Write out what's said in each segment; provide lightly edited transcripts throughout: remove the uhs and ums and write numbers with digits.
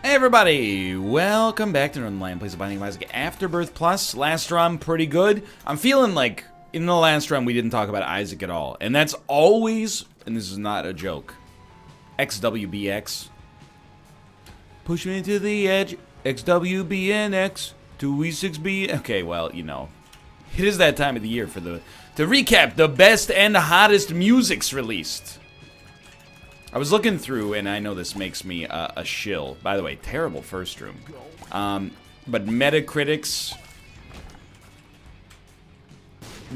Hey everybody, welcome back to Northernlion, Plays of Binding of Isaac Afterbirth Plus. Last run, pretty good. I'm feeling like in the last run we didn't talk about Isaac at all. And that's always, and this is not a joke, XWBX. Push me to the edge, XWBNX, 2E6B. Okay, well, you know, it is that time of the year for to recap the best and hottest musics released. I was looking through, and I know this makes me a shill. By the way, terrible first room. But Metacritic's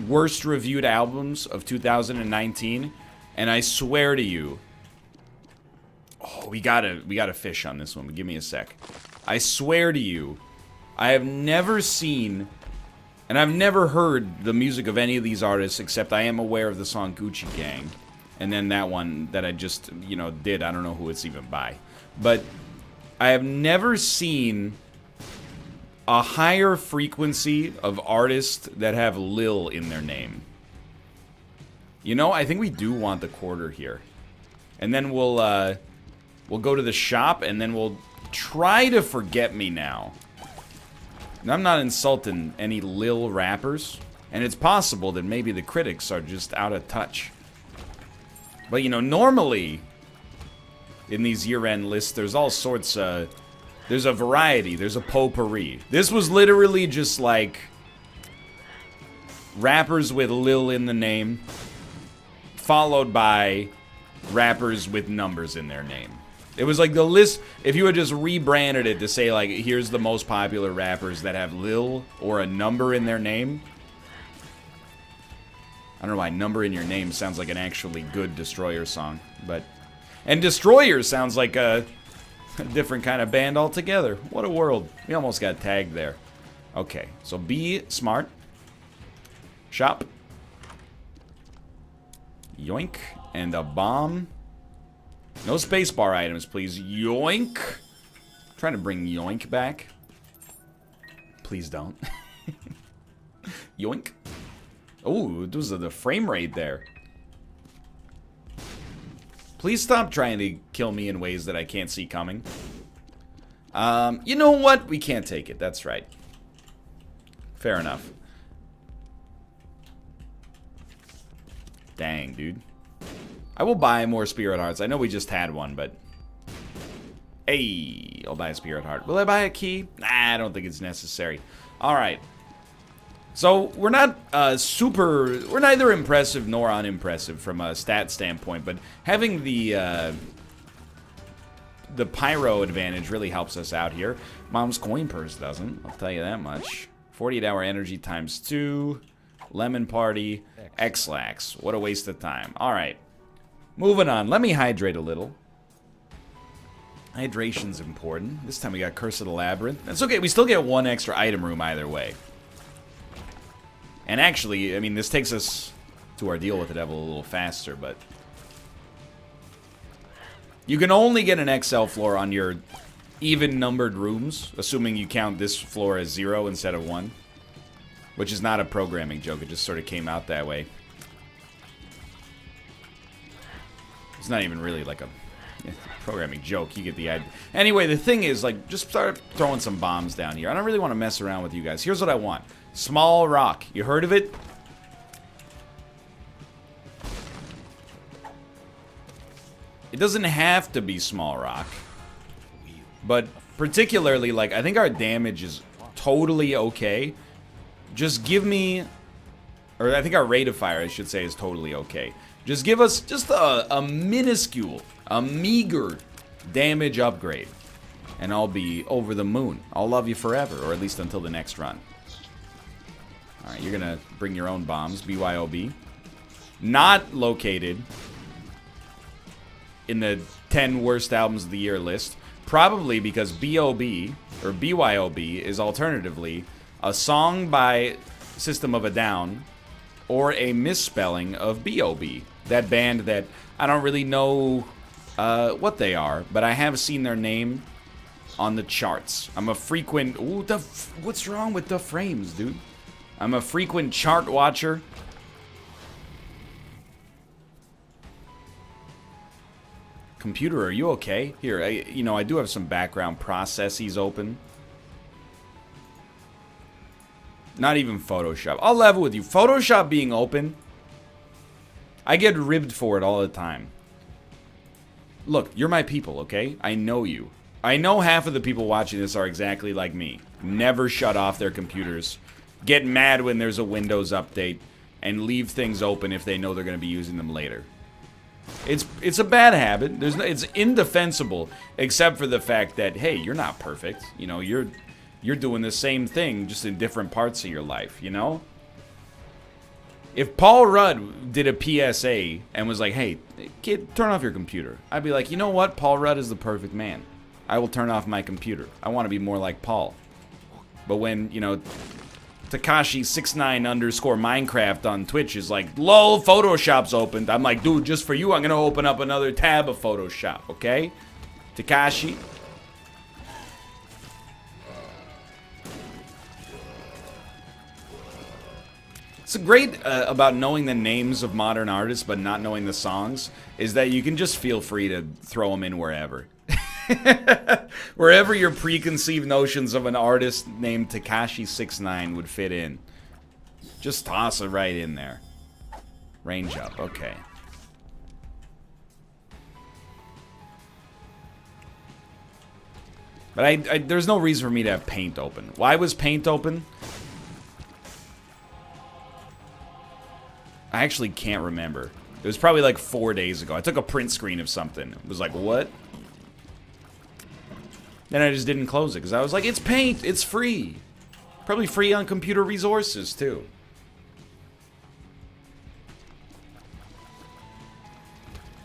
worst reviewed albums of 2019, and I swear to you, oh, we gotta fish on this one. Give me a sec. I swear to you, I have never seen, and I've never heard the music of any of these artists, except I am aware of the song Gucci Gang. And then that one that I just, you know, did. I don't know who it's even by. But I have never seen a higher frequency of artists that have Lil in their name. You know, I think we do want the quarter here. And then we'll go to the shop, and then we'll try to forget me now. And I'm not insulting any Lil rappers. And it's possible that maybe the critics are just out of touch. But, you know, normally, in these year-end lists, there's all sorts of... There's a variety. There's a potpourri. This was literally just, like... rappers with Lil in the name, followed by rappers with numbers in their name. It was like the list... If you had just rebranded it to say, like, here's the most popular rappers that have Lil or a number in their name... I don't know why Number in Your Name sounds like an actually good Destroyer song, but... And Destroyer sounds like a different kind of band altogether. What a world. We almost got tagged there. Okay, so be smart. Shop. Yoink. And a bomb. No spacebar items, please. Yoink. I'm trying to bring Yoink back. Please don't. Yoink. Oh, it was the frame rate there. Please stop trying to kill me in ways that I can't see coming. You know what? We can't take it. That's right. Fair enough. Dang, dude. I will buy more Spirit Hearts. I know we just had one, but... Hey, I'll buy a Spirit Heart. Will I buy a key? Nah, I don't think it's necessary. Alright. So, we're not we're neither impressive nor unimpressive from a stat standpoint, but having the pyro advantage really helps us out here. Mom's coin purse doesn't, I'll tell you that much. 48-hour energy times 2, lemon party, X-Lax. What a waste of time. Alright, moving on. Let me hydrate a little. Hydration's important. This time we got Curse of the Labyrinth. That's okay, we still get one extra item room either way. And actually, I mean, this takes us to our deal with the devil a little faster, but... You can only get an XL floor on your even-numbered rooms, assuming you count this floor as 0 instead of 1. Which is not a programming joke, it just sort of came out that way. It's not even really like a programming joke, you get the idea. Anyway, the thing is, like, just start throwing some bombs down here. I don't really want to mess around with you guys. Here's what I want. Small rock. You heard of it? It doesn't have to be small rock. But particularly, like, I think our damage is totally okay. Just give me... Or I think our rate of fire, I should say, is totally okay. Just give us just a minuscule, a meager damage upgrade. And I'll be over the moon. I'll love you forever, or at least until the next run. Alright, you're gonna bring your own bombs, BYOB. Not located in the 10 worst albums of the year list. Probably because B.O.B. or BYOB is alternatively a song by System of a Down or a misspelling of B.O.B. That band that I don't really know what they are, but I have seen their name on the charts. I'm a frequent... Ooh, what's wrong with the frames, dude? I'm a frequent chart watcher. Computer, are you okay? Here, I do have some background processes open. Not even Photoshop. I'll level with you. Photoshop being open, I get ribbed for it all the time. Look, you're my people, okay? I know you. I know half of the people watching this are exactly like me. Never shut off their computers. Get mad when there's a Windows update. And leave things open if they know they're going to be using them later. It's a bad habit. It's indefensible, except for the fact that, hey, you're not perfect. You know, you're doing the same thing, just in different parts of your life, you know? If Paul Rudd did a PSA and was like, hey, kid, turn off your computer, I'd be like, you know what? Paul Rudd is the perfect man. I will turn off my computer. I want to be more like Paul. But when, you know, Takashi69_Minecraft on Twitch is like, lol, Photoshop's opened. I'm like, dude, just for you, I'm gonna open up another tab of Photoshop, okay? Takashi. It's great about knowing the names of modern artists but not knowing the songs is that you can just feel free to throw them in wherever. Wherever your preconceived notions of an artist named Takashi69 would fit in. Just toss it right in there. Range up, okay. But there's no reason for me to have paint open. Why was paint open? I actually can't remember. It was probably like 4 days ago. I took a print screen of something. It was like, what? Then I just didn't close it because I was like, it's paint, it's free. Probably free on computer resources too.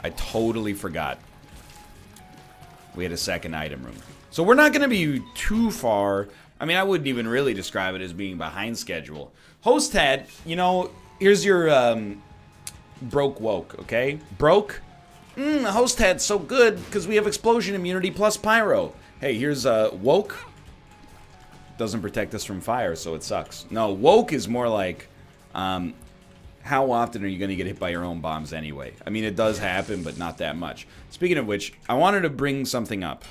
I totally forgot we had a second item room. So we're not going to be too far. I mean, I wouldn't even really describe it as being behind schedule. Host had, you know, here's your broke woke, okay? Broke? Host had's so good because we have explosion immunity plus pyro. Hey, here's woke. Doesn't protect us from fire, so it sucks. No, woke is more like, how often are you going to get hit by your own bombs anyway? I mean, it does happen, but not that much. Speaking of which, I wanted to bring something up.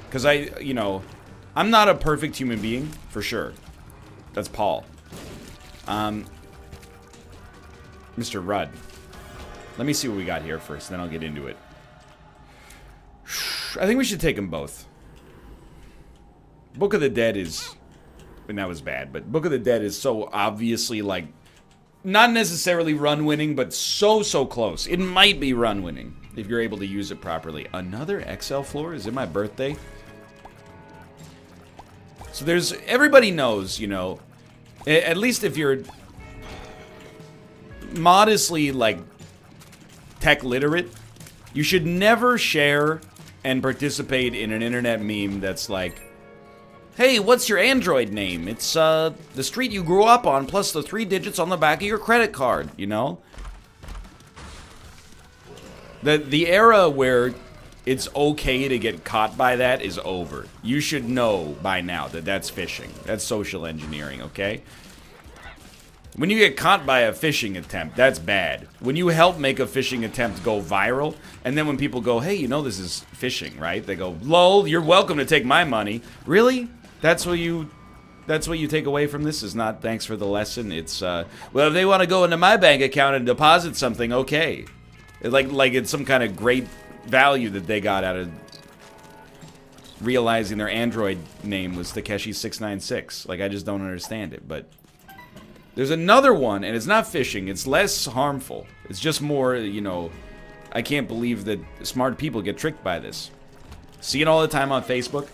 Because I'm not a perfect human being, for sure. That's Paul. Mr. Rudd. Let me see what we got here first, then I'll get into it. I think we should take them both. Book of the Dead is... And that was bad, but Book of the Dead is so obviously, like... Not necessarily run-winning, but so close. It might be run-winning, if you're able to use it properly. Another XL floor? Is it my birthday? So there's... Everybody knows, you know... At least if you're... modestly, like... tech literate, you should never share and participate in an internet meme that's like... Hey, what's your Android name? It's, the street you grew up on, plus the 3 digits on the back of your credit card, you know? The era where it's okay to get caught by that is over. You should know by now that that's phishing. That's social engineering, okay? When you get caught by a phishing attempt, that's bad. When you help make a phishing attempt go viral, and then when people go, hey, you know this is phishing, right? They go, lol, you're welcome to take my money. Really? That's what you take away from this? Is not thanks for the lesson? It's, well, if they want to go into my bank account and deposit something, okay. Like it's some kind of great value that they got out of realizing their Android name was Takeshi696. Like, I just don't understand it, but... There's another one, and it's not phishing. It's less harmful. It's just more, you know... I can't believe that smart people get tricked by this. See it all the time on Facebook.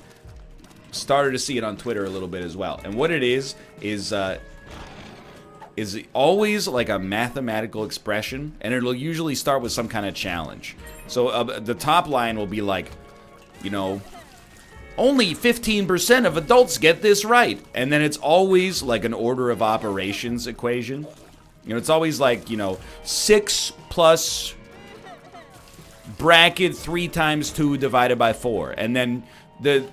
Started to see it on Twitter a little bit as well. And what it is always like a mathematical expression, and it'll usually start with some kind of challenge. So the top line will be like, you know, only 15% of adults get this right. And then it's always like an order of operations equation. You know, it's always like, you know, 6 plus bracket 3 times 2 divided by 4. And then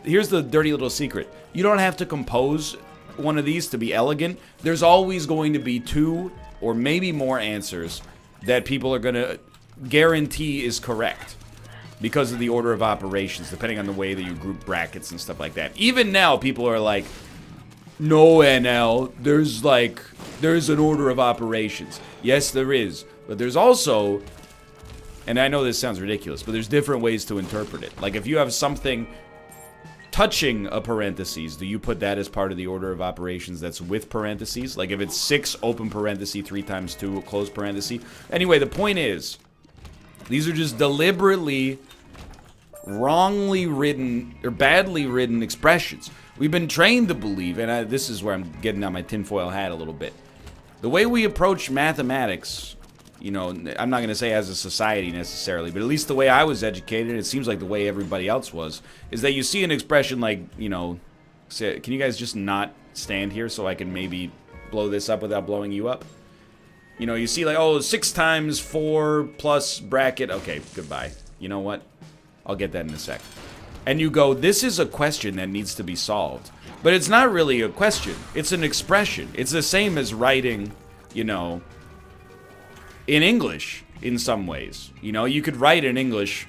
here's the dirty little secret. You don't have to compose one of these to be elegant. There's always going to be 2 or maybe more answers that people are going to guarantee is correct. because of the order of operations, depending on the way that you group brackets and stuff like that. Even now, people are like, no, NL, there's an order of operations. Yes, there is. But there's also, and I know this sounds ridiculous, but there's different ways to interpret it. Like, if you have something touching a parentheses, do you put that as part of the order of operations that's with parentheses? Like, if it's 6, open parenthesis, 3 times 2, close parenthesis. Anyway, the point is, these are just deliberately wrongly written, or badly written expressions. We've been trained to believe, and this is where I'm getting out my tinfoil hat a little bit. The way we approach mathematics, you know, I'm not going to say as a society necessarily, but at least the way I was educated, it seems like the way everybody else was, is that you see an expression like, you know, say, can you guys just not stand here so I can maybe blow this up without blowing you up? You know, you see like, oh, 6 times 4 plus bracket. Okay, goodbye. You know what? I'll get that in a sec. And you go, this is a question that needs to be solved. But it's not really a question. It's an expression. It's the same as writing, you know, in English in some ways. You know, you could write in English,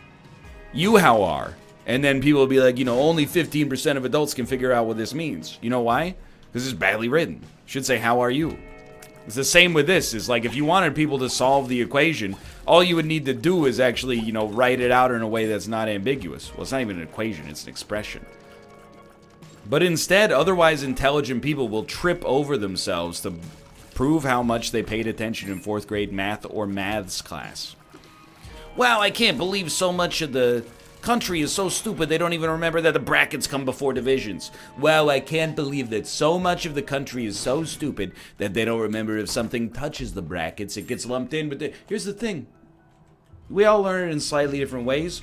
you how are? And then people will be like, you know, only 15% of adults can figure out what this means. You know why? Because it's badly written. It should say, how are you? It's the same with this. It's like if you wanted people to solve the equation, all you would need to do is actually, you know, write it out in a way that's not ambiguous. Well, it's not even an equation, it's an expression. But instead, otherwise intelligent people will trip over themselves to prove how much they paid attention in 4th grade math or maths class. Wow, I can't believe so much of the country is so stupid they don't even remember that the brackets come before divisions. Wow, I can't believe that so much of the country is so stupid that they don't remember if something touches the brackets, it gets lumped in. But here's the thing. We all learn it in slightly different ways.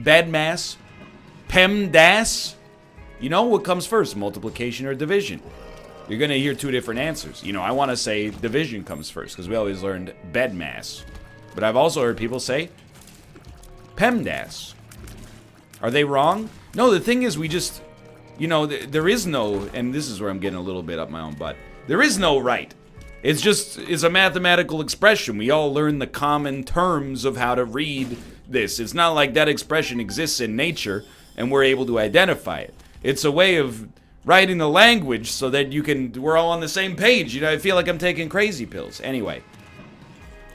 BEDMAS, PEMDAS. You know what comes first, multiplication or division? You're going to hear 2 different answers. You know, I want to say division comes first because we always learned BEDMAS. But I've also heard people say PEMDAS. Are they wrong? No, the thing is we just, you know, there is no, and this is where I'm getting a little bit up my own butt. There is no right. It's a mathematical expression. We all learn the common terms of how to read this. It's not like that expression exists in nature and we're able to identify it. It's a way of writing the language so that we're all on the same page. You know, I feel like I'm taking crazy pills. Anyway,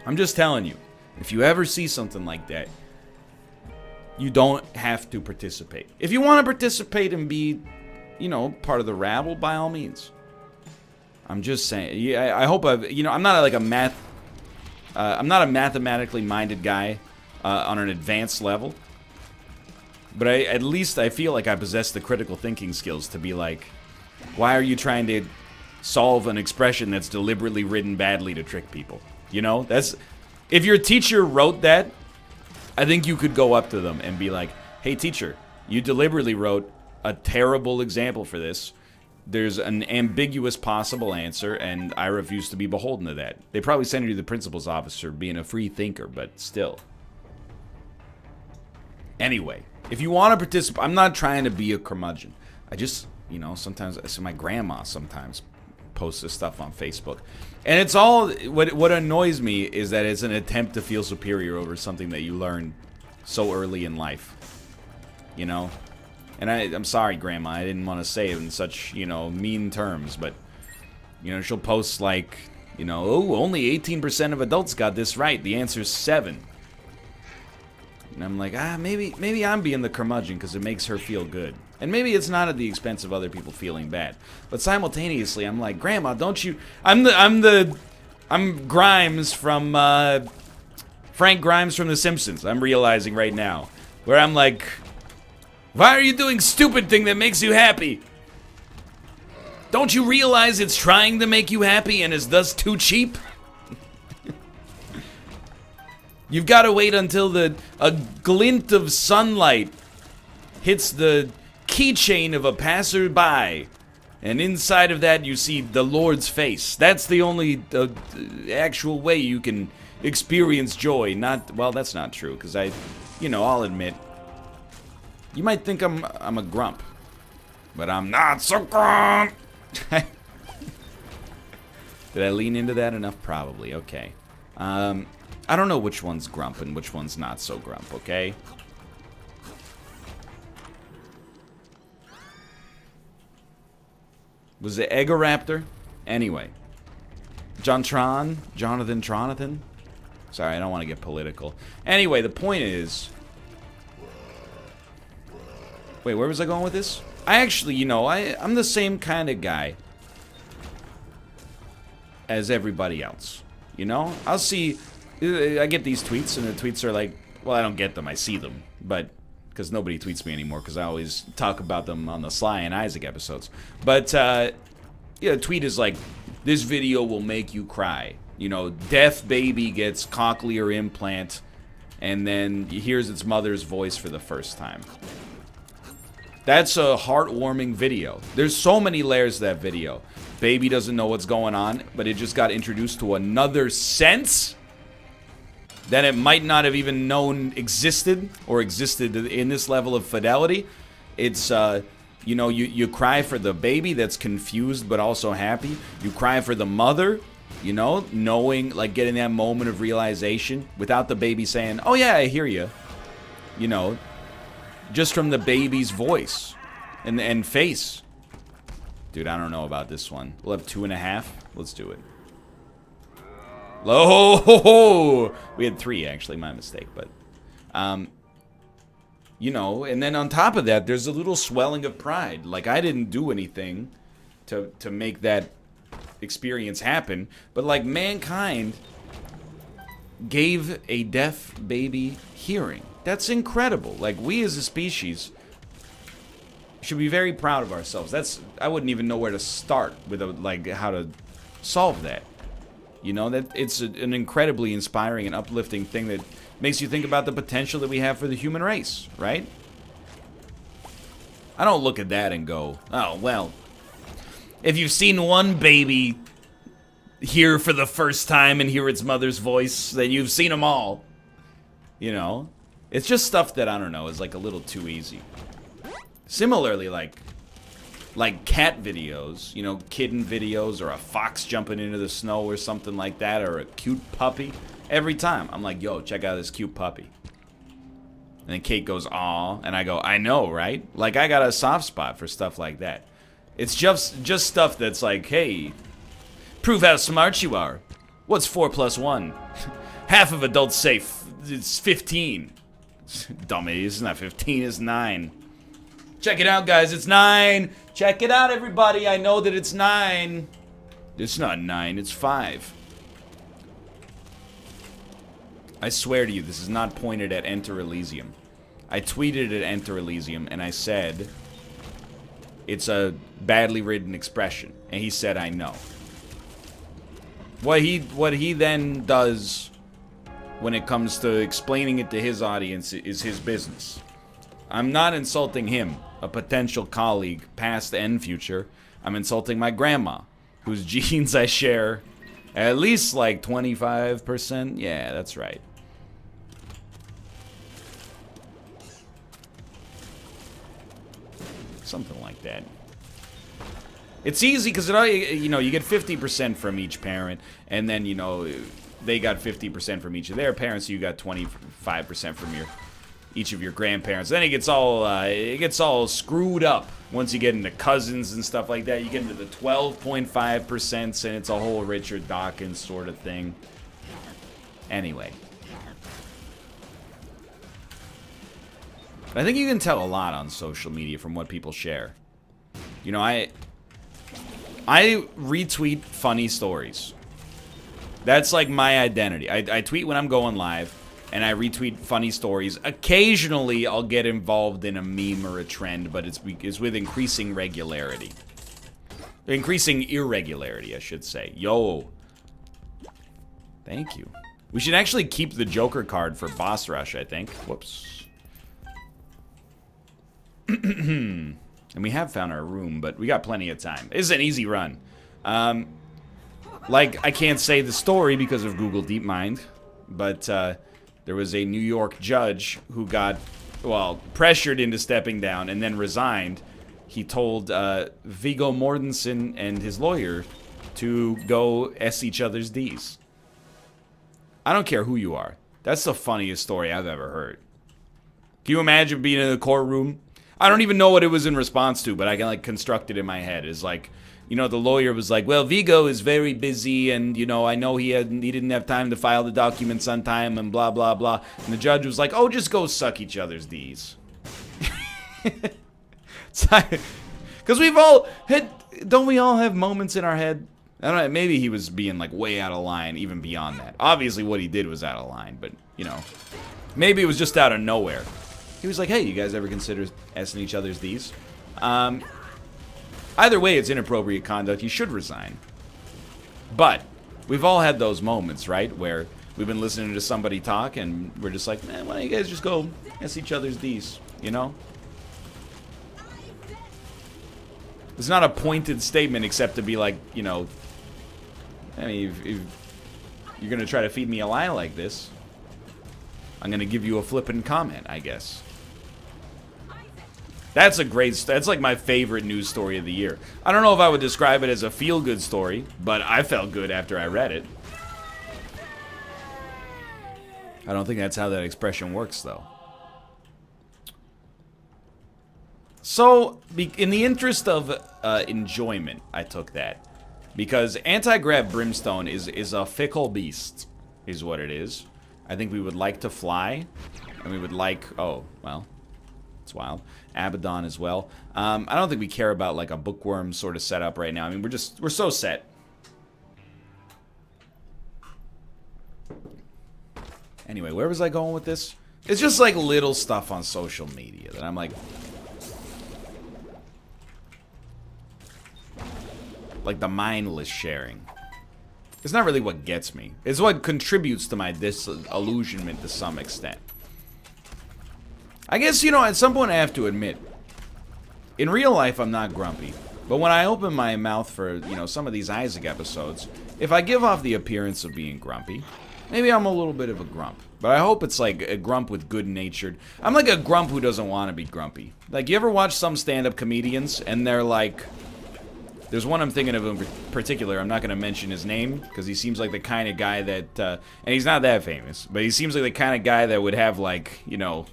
I'm just telling you, if you ever see something like that, you don't have to participate. If you want to participate and be, you know, part of the rabble, by all means. I'm just saying. Yeah, I hope I'm not like I'm not a mathematically minded guy on an advanced level. But at least I feel like I possess the critical thinking skills to be like, why are you trying to solve an expression that's deliberately written badly to trick people? You know, if your teacher wrote that, I think you could go up to them and be like, hey teacher, you deliberately wrote a terrible example for this. There's an ambiguous possible answer, and I refuse to be beholden to that. They probably send you to the principal's office for being a free thinker, but still. Anyway, if you want to participate, I'm not trying to be a curmudgeon. I just, you know, sometimes, so my grandma sometimes posts this stuff on Facebook. And it's all, what annoys me is that it's an attempt to feel superior over something that you learned so early in life. You know? And I'm sorry, Grandma, I didn't want to say it in such, you know, mean terms, but, you know, she'll post like, you know, oh, only 18% of adults got this right. The answer's 7. And I'm like, maybe I'm being the curmudgeon because it makes her feel good. And maybe it's not at the expense of other people feeling bad. But simultaneously, I'm like, Grandma, don't you... I'm Grimes from, Frank Grimes from The Simpsons. I'm realizing right now. Where I'm like, why are you doing stupid thing that makes you happy? Don't you realize it's trying to make you happy and is thus too cheap? You've got to wait until a glint of sunlight hits the keychain of a passerby, and inside of that you see the Lord's face. That's the only actual way you can experience joy. Well, that's not true, because I'll admit, you might think I'm a grump, but I'm not so grump. Did I lean into that enough? Probably. Okay. I don't know which one's grump and which one's not so grump, okay? Was it Egoraptor? Anyway. Jonathan? Sorry, I don't want to get political. Anyway, the point is... Wait, where was I going with this? I actually, you know, I'm the same kind of guy as everybody else. You know? I'll see... I get these tweets, and the tweets are like... Well, I don't get them, I see them. But... Because nobody tweets me anymore, because I always talk about them on the Sly and Isaac episodes. But, yeah, the tweet is like, this video will make you cry. You know, deaf baby gets cochlear implant, and then hears its mother's voice for the first time. That's a heartwarming video. There's so many layers to that video. Baby doesn't know what's going on, but it just got introduced to another sense that it might not have even known existed, or existed in this level of fidelity. It's, you know, you cry for the baby that's confused but also happy. You cry for the mother, you know, knowing, like, getting that moment of realization without the baby saying, oh yeah, I hear you. You know, just from the baby's voice and face. Dude, I don't know about this one. We'll have 2.5. Let's do it. Oh, we had 3 actually, my mistake, but you know, and then on top of that, there's a little swelling of pride. Like, I didn't do anything to make that experience happen, but like, mankind gave a deaf baby hearing. That's incredible. Like, we as a species should be very proud of ourselves. I wouldn't even know where to start with like how to solve that. You know, that it's an incredibly inspiring and uplifting thing that makes you think about the potential that we have for the human race, right? I don't look at that and go, oh, well, if you've seen one baby hear for the first time and hear its mother's voice, then you've seen them all. You know? It's just stuff that, I don't know, is like a little too easy. Similarly, like cat videos, you know, kitten videos, or a fox jumping into the snow or something like that, or a cute puppy. Every time, I'm like, yo, check out this cute puppy. And then Kate goes, aw, and I go, I know, right? Like, I got a soft spot for stuff like that. It's just stuff that's like, hey, prove how smart you are. What's 4 + 1? Half of adults say it's 15. Dummy, it's not 15, it's 9. Check it out, guys, it's 9. Check it out, everybody. I know that it's 9. It's not 9, it's 5. I swear to you, this is not pointed at Enter Elysium. I tweeted at Enter Elysium, and I said, it's a badly written expression. And he said, I know. What he then does when it comes to explaining it to his audience is his business. I'm not insulting him, a potential colleague, past and future. I'm insulting my grandma, whose genes I share at least like 25%. Yeah, that's right. Something like that. It's easy because, you know, you get 50% from each parent, and then, you know, they got 50% from each of their parents, so you got 25% from each of your grandparents. Then it gets all screwed up once you get into cousins and stuff like that. You get into the 12.5%, and it's a whole Richard Dawkins sort of thing. Anyway. I think you can tell a lot on social media from what people share. You know, I retweet funny stories. That's like my identity. I tweet when I'm going live, and I retweet funny stories. Occasionally, I'll get involved in a meme or a trend, but it's with increasing regularity. Increasing irregularity, I should say. Yo. Thank you. We should actually keep the Joker card for Boss Rush, I think. Whoops. And we have found our room, but we got plenty of time. This is an easy run. Like, I can't say the story because of Google DeepMind, but there was a New York judge who got, well, pressured into stepping down and then resigned. He told Viggo Mortensen and his lawyer to go S each other's Ds. I don't care who you are. That's the funniest story I've ever heard. Can you imagine being in a courtroom? I don't even know what it was in response to, but I can like construct it in my head. Is like, you know, the lawyer was like, well, Vigo is very busy, and you know, I know he didn't have time to file the documents on time, and blah blah blah. And the judge was like, oh, just go suck each other's D's. Because we've all had, don't we all have moments in our head? I don't know, maybe he was being like way out of line, even beyond that. Obviously what he did was out of line, but you know, maybe it was just out of nowhere. He was like, hey, you guys ever consider asking each other's D's? Either way, it's inappropriate conduct. You should resign. But we've all had those moments, right, where we've been listening to somebody talk and we're just like, man, why don't you guys just go ask each other's D's, you know? It's not a pointed statement except to be like, you know, I mean, if you're going to try to feed me a lie like this, I'm going to give you a flippin' comment, I guess. That's like my favorite news story of the year. I don't know if I would describe it as a feel-good story, but I felt good after I read it. I don't think that's how that expression works, though. So, in the interest of enjoyment, I took that. Because anti-grav brimstone is a fickle beast, is what it is. I think we would like to fly, and we would like, oh, well, it's wild. Abaddon as well. I don't think we care about like a bookworm sort of setup right now. I mean, we're so set. Anyway, where was I going with this? It's just like little stuff on social media that I'm like the mindless sharing. It's not really what gets me. It's what contributes to my disillusionment to some extent. I guess, you know, at some point I have to admit, in real life I'm not grumpy. But when I open my mouth for, you know, some of these Isaac episodes, if I give off the appearance of being grumpy, maybe I'm a little bit of a grump. But I hope it's like a grump with good-natured. I'm like a grump who doesn't want to be grumpy. Like, you ever watch some stand-up comedians and they're like... There's one I'm thinking of in particular. I'm not going to mention his name because he seems like the kind of guy that... and he's not that famous, but he seems like the kind of guy that would have, like, you know,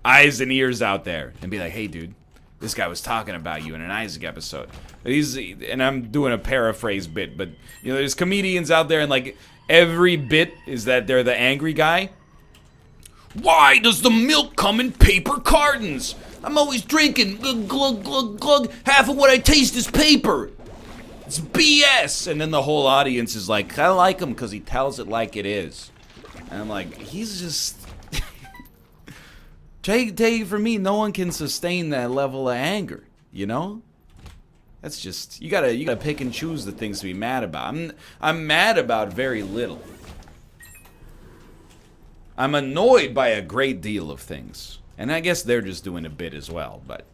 eyes and ears out there and be like, hey, dude, this guy was talking about you in an Isaac episode. And I'm doing a paraphrase bit, but, you know, there's comedians out there and, like, every bit is that they're the angry guy. Why does the milk come in paper cartons? I'm always drinking, glug, glug, glug, glug. Half of what I taste is paper. It's BS. And then the whole audience is like, I like him because he tells it like it is. And I'm like, he's just... Take it from me, no one can sustain that level of anger, you know? That's just, you gotta pick and choose the things to be mad about. I'm mad about very little. I'm annoyed by a great deal of things. And I guess they're just doing a bit as well, but...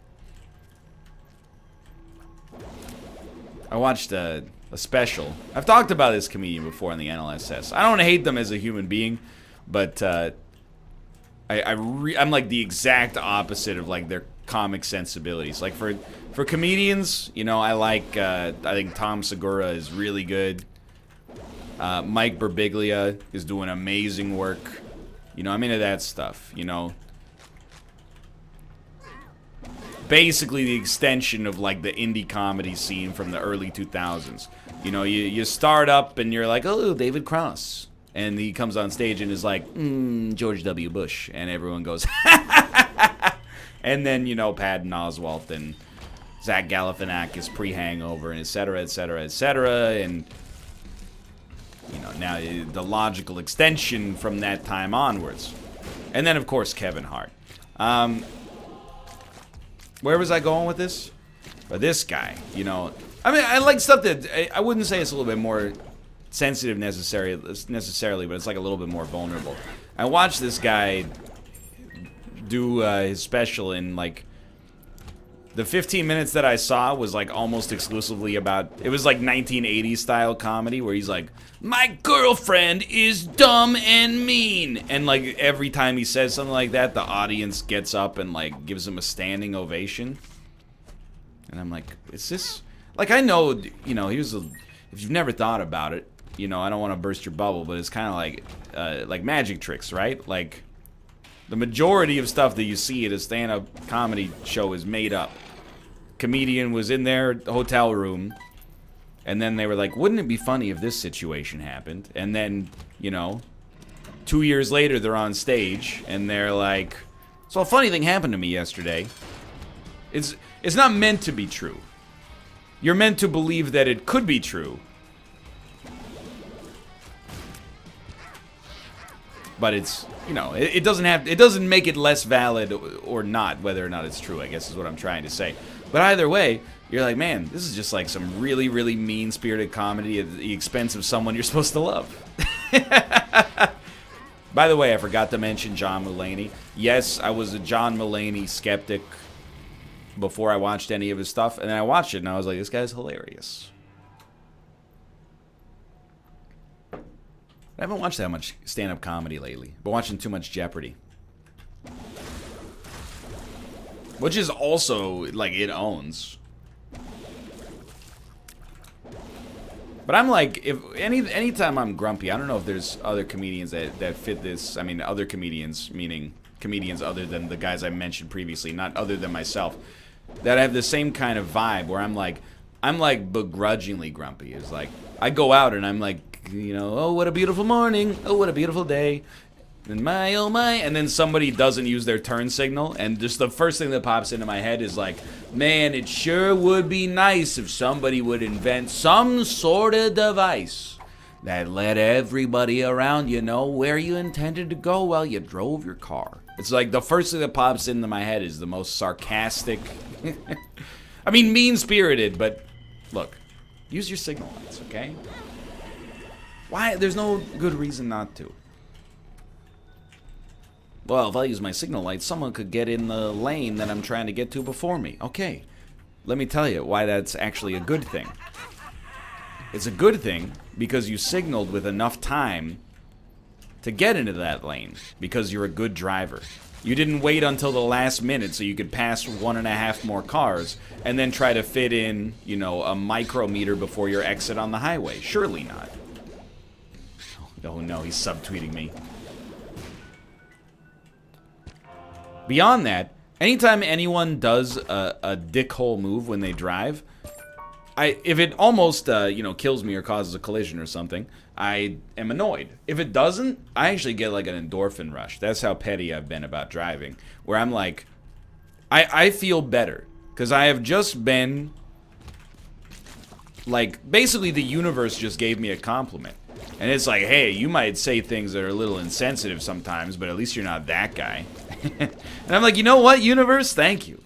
I watched a special. I've talked about this comedian before on the NLSS. I don't hate them as a human being, but I'm like the exact opposite of like their comic sensibilities. Like for comedians, you know, I think Tom Segura is really good. Mike Birbiglia is doing amazing work. You know, I'm into that stuff, you know. Basically the extension of like the indie comedy scene from the early 2000s. You know, you start up and you're like, oh, David Cross. And he comes on stage and is like, George W. Bush. And everyone goes, and then, you know, Patton Oswalt and Zach Galifianakis pre-Hangover and et cetera, et cetera, et cetera. And, you know, now the logical extension from that time onwards. And then, of course, Kevin Hart. Where was I going with this? But this guy, you know, I mean, I like stuff that I wouldn't say it's a little bit more sensitive necessarily, but it's like a little bit more vulnerable. I watched this guy do his special in like the 15 minutes that I saw was like almost exclusively about, it was like 1980s style comedy where he's like, my girlfriend is dumb and mean, and like every time he says something like that, the audience gets up and like gives him a standing ovation. And I'm like, is this, like, I know, you know, if you've never thought about it, you know, I don't want to burst your bubble, but it's kind of like magic tricks, right? Like, The majority of stuff that you see at a stand-up comedy show is made up. Comedian was in their hotel room, and then they were like, wouldn't it be funny if this situation happened? And then, you know, 2 years later, they're on stage, and they're like, so a funny thing happened to me yesterday. It's not meant to be true. You're meant to believe that it could be true. But it's, you know, it doesn't make it less valid or not, whether or not it's true, I guess is what I'm trying to say. But either way, you're like, man, this is just like some really, really mean-spirited comedy at the expense of someone you're supposed to love. By the way, I forgot to mention John Mulaney. Yes, I was a John Mulaney skeptic before I watched any of his stuff, and then I watched it and I was like, this guy's hilarious. I haven't watched that much stand-up comedy lately. Been watching too much Jeopardy. Which is also, like, it owns. But I'm like, if anytime I'm grumpy, I don't know if there's other comedians that fit this. I mean, other comedians, meaning comedians other than the guys I mentioned previously, not other than myself, that have the same kind of vibe where I'm like begrudgingly grumpy. It's like, I go out and I'm like, you know, oh, what a beautiful morning. Oh, what a beautiful day. And my, oh my. And then somebody doesn't use their turn signal. And just the first thing that pops into my head is like, man, it sure would be nice if somebody would invent some sort of device that let everybody around you know where you intended to go while you drove your car. It's like the first thing that pops into my head is the most sarcastic. I mean, mean-spirited, but look, use your signal lights, okay? Why? There's no good reason not to. Well, if I use my signal lights, someone could get in the lane that I'm trying to get to before me. Okay, let me tell you why that's actually a good thing. It's a good thing because you signaled with enough time to get into that lane because you're a good driver. You didn't wait until the last minute so you could pass 1.5 more cars and then try to fit in, you know, a micrometer before your exit on the highway. Surely not. Oh no, he's subtweeting me. Beyond that, anytime anyone does a dickhole move when they drive, if it almost, you know, kills me or causes a collision or something, I am annoyed. If it doesn't, I actually get like an endorphin rush. That's how petty I've been about driving. Where I'm like, I feel better. Because I have just been, like, basically the universe just gave me a compliment. And it's like, hey, you might say things that are a little insensitive sometimes, but at least you're not that guy. And I'm like, you know what, universe? Thank you.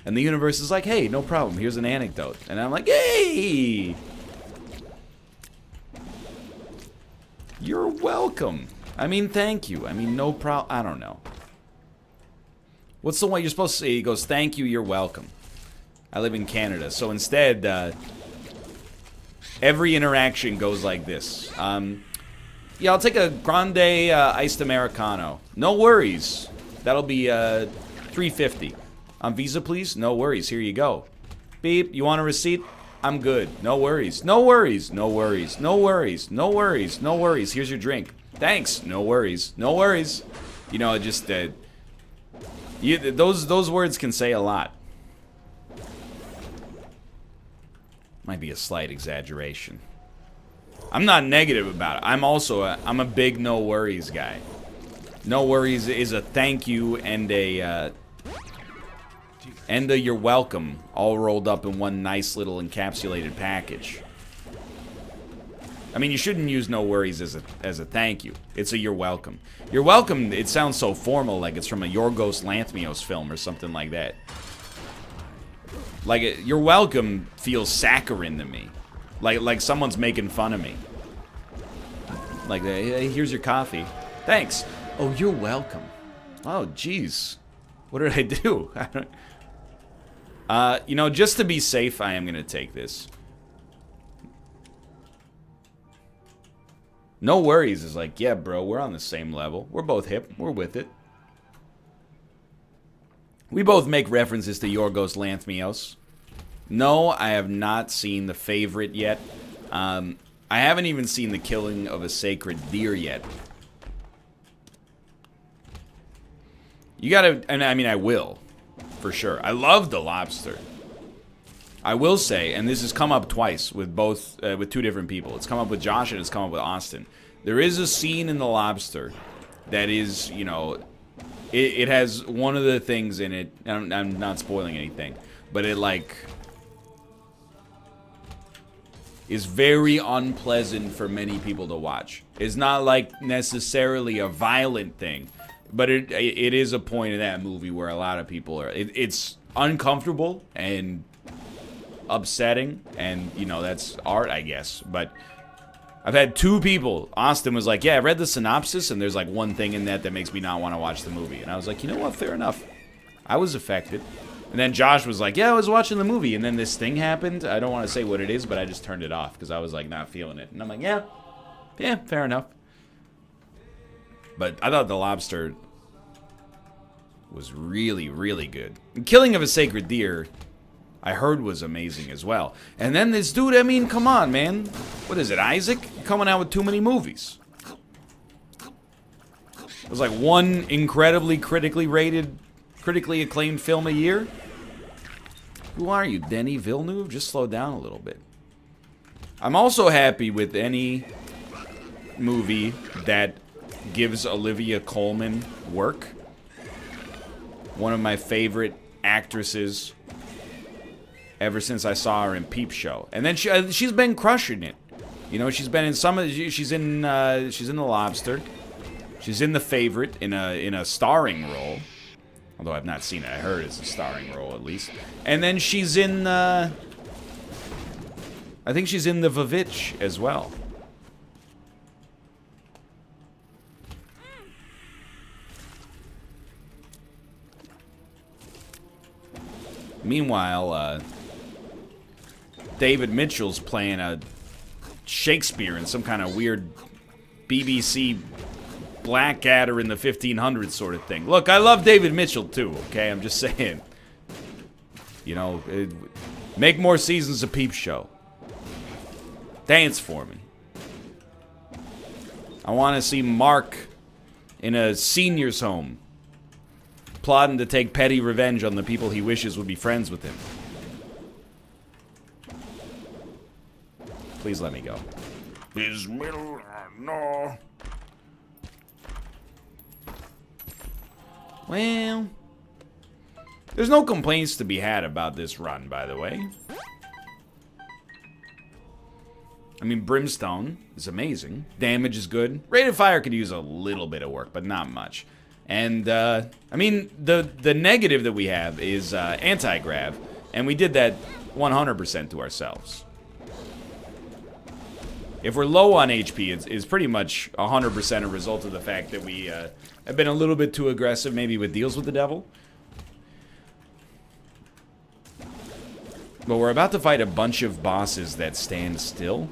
And the universe is like, hey, no problem. Here's an anecdote. And I'm like, hey! You're welcome. I mean, thank you. I mean, no problem. I don't know. What's the one you're supposed to say? He goes, thank you, you're welcome. I live in Canada. So instead, every interaction goes like this. Yeah, I'll take a grande iced Americano. No worries. That'll be $3.50. On Visa, please? No worries. Here you go. Beep. You want a receipt? I'm good. No worries. No worries. No worries. No worries. No worries. No worries. Here's your drink. Thanks. No worries. No worries. You know, just those words can say a lot. Might be a slight exaggeration. I'm not negative about it. I'm a big no worries guy. No worries is a thank you and a you're welcome all rolled up in one nice little encapsulated package. I mean, you shouldn't use no worries as a thank you. It's a you're welcome. You're welcome, it sounds so formal, like it's from a Yorgos Lanthimos film or something like that. Like, you're welcome feels saccharine to me. Like someone's making fun of me. Like, hey, here's your coffee. Thanks. Oh, you're welcome. Oh, jeez. What did I do? I don't... you know, just to be safe, I am going to take this. No worries is like, yeah, bro, we're on the same level. We're both hip. We're with it. We both make references to Yorgos Lanthimos. No, I have not seen The Favorite yet. I haven't even seen The Killing of a Sacred Deer yet. You gotta, and I mean, I will, for sure. I love the Lobster. I will say, and this has come up twice with both, with two different people. It's come up with Josh and it's come up with Austin. There is a scene in the Lobster that is, you know, it has one of the things in it, and I'm not spoiling anything, but it, like, is very unpleasant for many people to watch. It's not, like, necessarily a violent thing, but it is a point in that movie where a lot of people are... It's uncomfortable and upsetting, and, you know, that's art, I guess. But I've had two people... Austin was like, yeah, I read the synopsis, and there's, like, one thing in that makes me not want to watch the movie. And I was like, you know what? Fair enough. I was affected. And then Josh was like, yeah, I was watching the movie, and then this thing happened. I don't want to say what it is, but I just turned it off, because I was, like, not feeling it. And I'm like, yeah, fair enough. But I thought The Lobster was really, really good. And Killing of a Sacred Deer, I heard, was amazing as well. And then this dude, I mean, come on, man. What is it, Isaac? You're coming out with too many movies. It was like one incredibly critically rated, critically acclaimed film a year. Who are you, Denny Villeneuve? Just slow down a little bit. I'm also happy with any movie that gives Olivia Colman work. One of my favorite actresses ever since I saw her in Peep Show. And then she's been crushing it. You know, she's been in some of she's in The Lobster. She's in The Favorite in a starring role. Although I've not seen it. I heard it's a starring role at least. And then she's in I think she's in The Vavitch as well. Meanwhile, David Mitchell's playing a Shakespeare in some kind of weird BBC Blackadder in the 1500s sort of thing. Look, I love David Mitchell too, okay? I'm just saying. You know, make more seasons of Peep Show. Dance for me. I want to see Mark in a senior's home, plotting to take petty revenge on the people he wishes would be friends with him. Please let me go. Bismillah, no. Well, there's no complaints to be had about this run, by the way. I mean, Brimstone is amazing. Damage is good. Rate of Fire could use a little bit of work, but not much. And, I mean, the negative that we have is anti-grav, and we did that 100% to ourselves. If we're low on HP, it's pretty much 100% a result of the fact that we have been a little bit too aggressive, maybe with deals with the devil. But we're about to fight a bunch of bosses that stand still.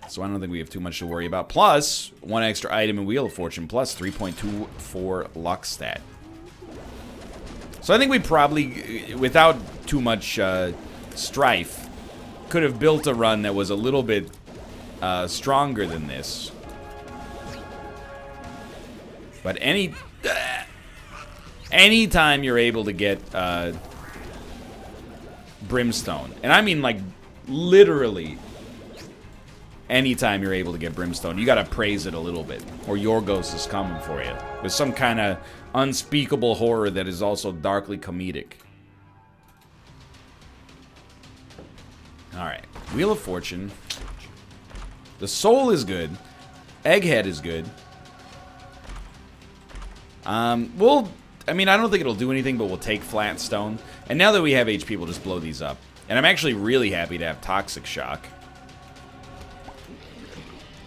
So I don't think we have too much to worry about. Plus, one extra item in Wheel of Fortune, plus 3.24 luck stat. So I think we probably, without too much strife, could have built a run that was a little bit stronger than this. But anytime you're able to get Brimstone, and I mean like literally anytime you're able to get Brimstone, you gotta praise it a little bit, or Yorgos is coming for you. There's some kind of unspeakable horror that is also darkly comedic. Alright, Wheel of Fortune. The Soul is good. Egghead is good. Well, I mean, I don't think it'll do anything, but we'll take Flat Stone. And now that we have HP, we'll just blow these up. And I'm actually really happy to have Toxic Shock.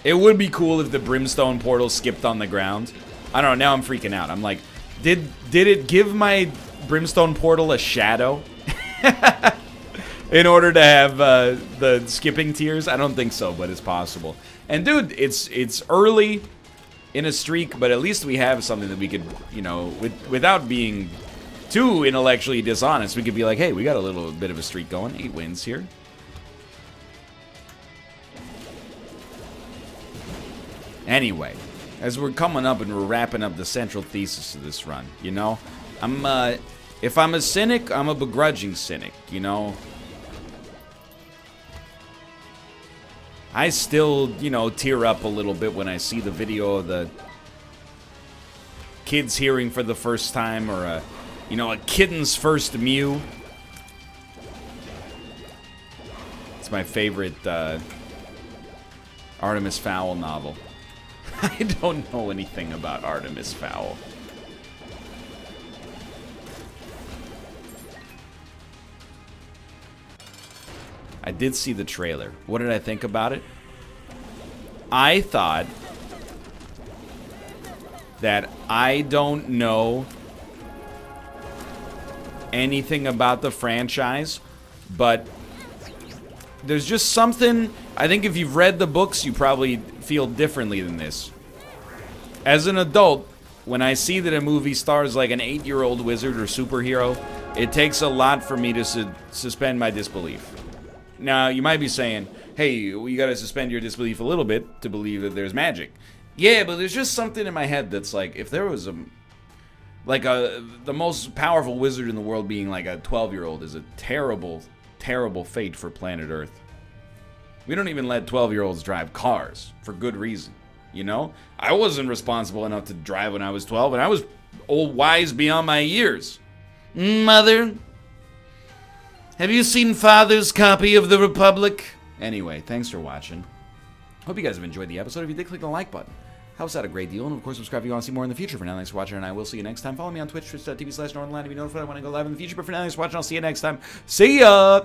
It would be cool if the Brimstone portal skipped on the ground. I don't know, now I'm freaking out. I'm like, did it give my Brimstone portal a shadow? In order to have the skipping tiers? I don't think so, but it's possible. And dude, it's early in a streak, but at least we have something that we could, you know, without being too intellectually dishonest, we could be like, hey, we got a little bit of a streak going. 8 wins here. Anyway, as we're coming up and we're wrapping up the central thesis of this run, you know? If I'm a cynic, I'm a begrudging cynic, you know? I still, you know, tear up a little bit when I see the video of the kids hearing for the first time, or a kitten's first mew. It's my favorite Artemis Fowl novel. I don't know anything about Artemis Fowl. I did see the trailer. What did I think about it? I thought that I don't know anything about the franchise, but there's just something. I think if you've read the books, you probably feel differently than this. As an adult, when I see that a movie stars like an 8-year-old wizard or superhero, it takes a lot for me to suspend my disbelief. Now, you might be saying, hey, you gotta suspend your disbelief a little bit to believe that there's magic. Yeah, but there's just something in my head that's like, if there was the most powerful wizard in the world being like a 12-year-old is a terrible, terrible fate for planet Earth. We don't even let 12-year-olds drive cars, for good reason, you know? I wasn't responsible enough to drive when I was 12, and I was old wise beyond my years. Mother, have you seen Father's copy of The Republic? Anyway, thanks for watching. Hope you guys have enjoyed the episode. If you did, click the like button. Helps out a great deal. And, of course, subscribe if you want to see more in the future. For now, thanks for watching, and I will see you next time. Follow me on Twitch, twitch.tv/Northernlion to be notified when I go live in the future. But for now, thanks for watching. I'll see you next time. See ya!